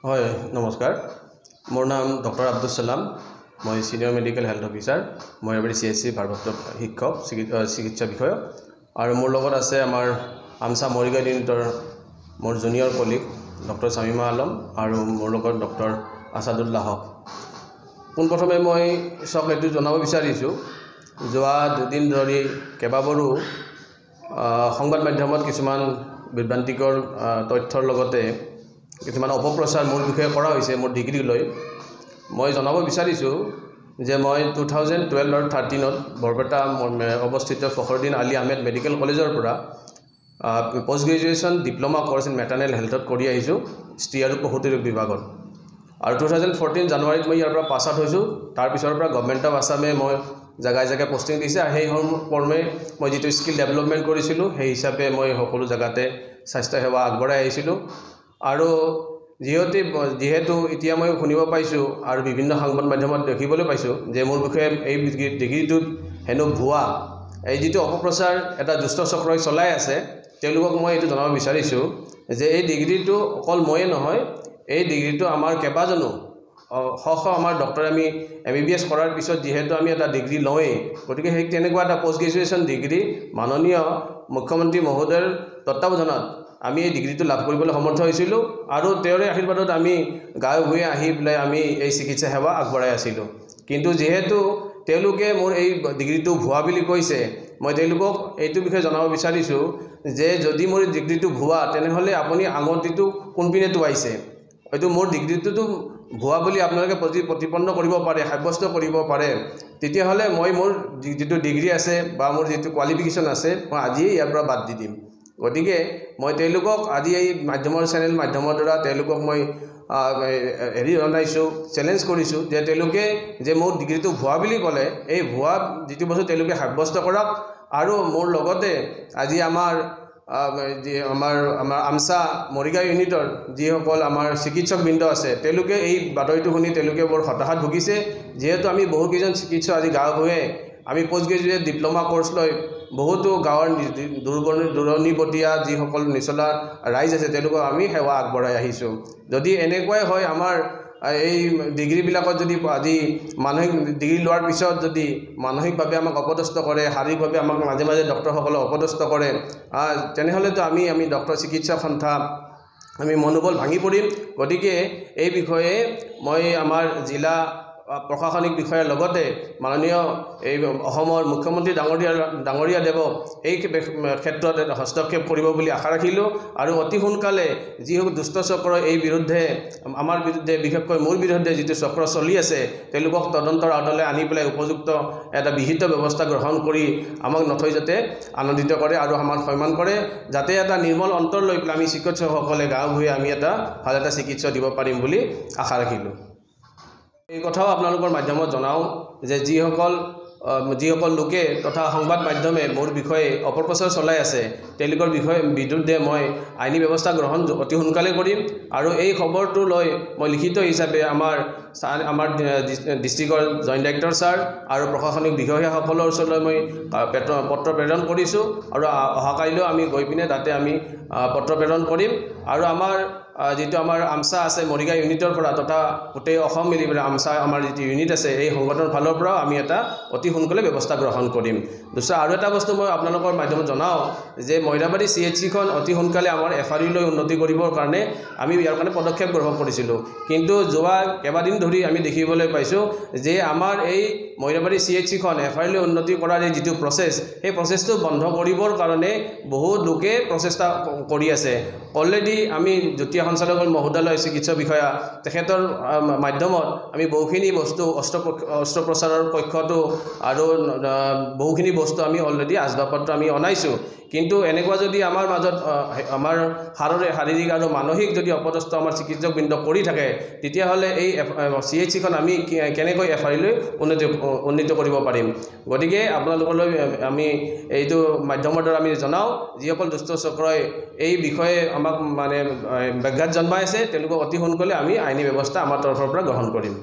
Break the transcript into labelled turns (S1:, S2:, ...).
S1: হয় নমস্কাৰ মোৰ নাম ডক্টৰ আব্দুল সালাম মই senior medical health officer Moirabari CHC ভাৰপ্ৰাপ্ত শিক্ষক চিকিৎসা বিষয়ক আৰু মোৰ লগত আছে আমাৰ আমছা মৰিগাঁও ইউনিটৰ মোৰ junior colleague doctor Shamima Alam আৰু মোৰ লগত ডক্টৰ আসাদুল্লাহ হক পোনপ্ৰথমে মই সক এটো জনাব বিচাৰিছো যোৱা দুদিন ধৰি কেবাবাৰো সংবাদ মাধ্যমত কিছুমান বিভ্ৰান্তিকৰ তথ্যৰ লগতে কিছুমান অপপ্ৰচাৰ মোৰ বিষয়ে কৰা হৈছে মোৰ ডিগ্ৰী লৈ মই জনাব বিচাৰিছো যে মই 2012 আৰু 13 ত বৰপেটা অৱস্থিত ফখৰুদ্দিন আলী আহমেদ মেডিকেল কলেজৰ পৰা post graduation diploma course in maternal হেলথত কৰি আহিছো স্ত্ৰী আৰু প্ৰসূতি ৰোগ বিভাগত আৰু 2014 জানুৱাৰীত মই ইয়াৰ পৰা পাছ আউট হৈছো তাৰ পিছৰ পৰা গভৰ্নমেন্ট অফ আসামে মই জাগায় জাগায় পোষ্টিং দিছে সেই কৰ্মে মই যেটো স্কিল ডেভেলপমেন্ট কৰিছিলো সেই হিচাপে মই সকলো জাগাতে স্বাস্থ্য সেৱা আগবঢ়াই আহিছিলো আৰু যেহেতু এতিয়া মই শুনিব পাইছো আৰু বিভিন্ন সংবাদ মাধ্যমত দেখিবলৈ পাইছো যে মোৰ বিষয়ে এই ডিগ্ৰীটো হেনো ভুৱা এই যেটো অপপ্ৰচাৰ এটা দুষ্ট চক্ৰই চলাই আছে তেওঁলোকক মই এটো জনাব বিচাৰিছো যে এই ডিগ্ৰীটো অকল ময়ে নহয় এই ডিগ্ৰীটো আমাৰ কেবাজনো আমাৰ ডক্টৰ আমি MBBS কৰাৰ পিছত যেহেতু আমি এটা ডিগ্ৰী লওঁই গতিকে সেই তেনেকুৱা এটা পোষ্ট গ্ৰেজুৱেচন ডিগ্ৰী মাননীয় মুখ্যমন্ত্ৰী মহোদয়ৰ তত্ত্বাৱধানত আমি এই ডিগ্ৰীটো লাভ কৰিবলৈ সমৰ্থ হৈছিলো আৰু তেওঁৰে আশীৰ্বাদত আমি গাঁৱে ভূঞে আহি পেলাই আমি এই চিকিৎসা সেৱা আগবঢ়াই আছিলো কিন্তু যেহেতু তেওঁলোকে মোৰ এই ডিগ্ৰীটো ভুৱা বুলি কৈছে মই তেওঁলোকক এইটো বিষয়ে জনাব বিচাৰিছো যে যদি মোৰ ডিগ্ৰীটো ভুৱা তেনেহলে আপুনি আঙুঠিটো কোনপিনে টুৱাইছে হয়তো মোৰ ডিগ্ৰীটো ভুৱা বুলি আপোনালোকে প্ৰতিপন্ন কৰিব পাৰে সাব্যস্ত কৰিব পাৰে তেতিয়া হলে মই মোৰ যেটো ডিগ্ৰী আছে বা মোৰ যেটো কোৱালিফিকেশন আছে মই আজি ইয়াৰ পৰা বাদ দি দিম গতিকে মই তেওঁলোকক আজি এই মাধ্যমৰ চেনেল মাধ্যমৰ দ্বাৰা তেওঁলোকক মই চ্যালেঞ্জ কৰিছো যে তেওঁলোকে যে মোৰ ডিগ্ৰীটো ভুৱা বুলি ক'লে এই ভুৱা যেটো বস্তু তেওঁলোকে সাব্যস্ত কৰক আৰু মোৰ লগতে আজি আমাৰ আমছা মৰিগাঁও ইউনিটৰ যিসকল আমাৰ চিকিৎসক বৃন্দ আছে তেওঁলোকে এই বাতৰিটো শুনি তেওঁলোকে বৰ হতাশাত ভুগিছে যেহেতু আমি বহু কেইজন চিকিৎসক আজি গাঁও ভূঞে আমি পোষ্ট গ্ৰেজুৱেট ডিপ্লোমা কোৰ্স লৈ বহুতো গাঁৱৰ দূৰণিবতীয়া যিসকল নিচলা ৰাইজ আছে তেওঁলোকক আমি সেৱা আগবঢ়াই আহিছো যদি এনেকুৱাই হয় আমাৰ এই ডিগ্ৰী বিলাকত যদি আজি মানসিক ডিগ্ৰী লোৱাৰ পিছত যদি মানসিকভাৱে আমাক অপদস্থ কৰে শাৰীৰিকভাৱে আমাক মাজে মাজে ডক্টৰসকলে অপদস্থ কৰে তেনেহলেতো আমি ডক্টৰ চিকিৎসক সন্থা আমি মনোবল ভাঙি পৰিম গতিকে এই বিষয়ে মই আমাৰ জিলা প্ৰশাসনিক বিষয়াৰ লগতে মাননীয় এই অসমৰ মুখ্যমন্ত্ৰী ডাঙৰীয়া দেৱক এই ক্ষেত্ৰত হস্তক্ষেপ কৰিব বুলি আশা ৰাখিলো আৰু অতি সোনকালে যি দুষ্ট চক্ৰ এই বিৰুদ্ধে আমাৰ বিৰুদ্ধে বিশেষকৈ মোৰ বিৰুদ্ধে যেটো চক্ৰ চলি আছে তেওঁলোকক তদন্তৰ আদলে আনি পেলাই উপযুক্ত এটা বিহিত ব্যৱস্থা গ্ৰহণ কৰি আমাক নথৈ যাতে আনন্দিত কৰে আৰু আমাৰ সন্মান কৰে যাতে এটা নিৰ্মল অন্তৰ লৈ পেলাই আমি চিকিৎসকসকলে গাঁও ভূঞে আমি এটা ভাল এটা চিকিৎসা দিব পাৰিম বুলি আশা ৰাখিলো এই কথাও আপোনালোকৰ মাধ্যমত জনাও যে যিসকল লোকে তথা সংবাদ মাধ্যমে মোৰ বিষয়ে অপপ্ৰচাৰ চলাই আছে তেওঁলোকৰ বিৰুদ্ধে মই আইনী ব্যৱস্থা গ্ৰহণ অতি সোনকালে কৰিম আৰু এই খবৰটো লৈ মই লিখিত হিচাপে আমাৰ ডিস্ট্ৰিক্টৰ জইণ্ট ডাইৰেক্টৰ ছাৰ আৰু প্ৰশাসনিক বিষয়াসকলৰ ওচৰলৈ মই পত্ৰ প্ৰেৰণ কৰিছো আৰু অহাকাইলৈ আমি গৈ পিনে তাতে আমি পত্ৰ প্ৰেৰণ কৰিম আৰু আমাৰ যেটো আমাৰ আমছা আছে মৰিগাঁও ইউনিটৰ পৰা তথা গোটেই অসম মিলি আমছা আমাৰ যেটো ইউনিট আছে এই সংগঠনৰ ফালৰ পৰা আমি এটা অতি সোনকালে ব্যৱস্থা গ্ৰহণ কৰিম দুসৰা আৰু এটা বস্তু মই আপোনালোকৰ মাধ্যমত জনাও যে মইৰাবাৰী CHC খন অতি সোনকালে আমাৰ FRU লৈ উন্নতি কৰিবৰ কাৰণে আমি ইয়াৰ কাৰণে পদক্ষেপ গ্ৰহণ কৰিছিলো কিন্তু যোৱা কেবাদিন ধৰি আমি দেখিবলৈ পাইছো যে আমাৰ এই মইৰাবাৰী CHC খন FRU লৈ উন্নতি কৰাৰ এই যেটো প্ৰচেছ এই প্ৰচেছটো বন্ধ কৰিবৰ কাৰণে বহু লোকে প্ৰচেষ্টা কৰি আছে অলৰেডি আমি জ্যোতি সঞ্চালকৰ মহোদয় চিকিৎসা বিষয়া তেখেতৰ মাধ্যমত আমি বহুখিনি বস্তু অস্ত্ৰোপচাৰৰ কক্ষটো আৰু বহুখিনি বস্তু আমি অলৰেডি আজবাবপত্ৰ আমি অনাইছো কিন্তু এনেকুৱা যদি আমাৰ মাজত আমাৰ শাৰীৰিক আৰু মানসিক যদি অপদস্থ আমাৰ চিকিৎসক বৃন্দ কৰি থাকে তেতিয়া হলে এই CHC খন আমি কেনেকৈ FRU লৈ উন্নীত কৰিব পাৰিম গতিকে আপোনালোকলৈ আমি এইটো মাধ্যমৰ দ্বাৰা আমি জনাও যিসকল দুষ্ট চক্ৰই এই বিষয়ে আমাক মানে ব্যাঘাত জন্মাই আছে তেওঁলোকক অতি সোনকালে আমি আইনী ব্যৱস্থা আমাৰ তৰফৰ পৰা গ্ৰহণ কৰিম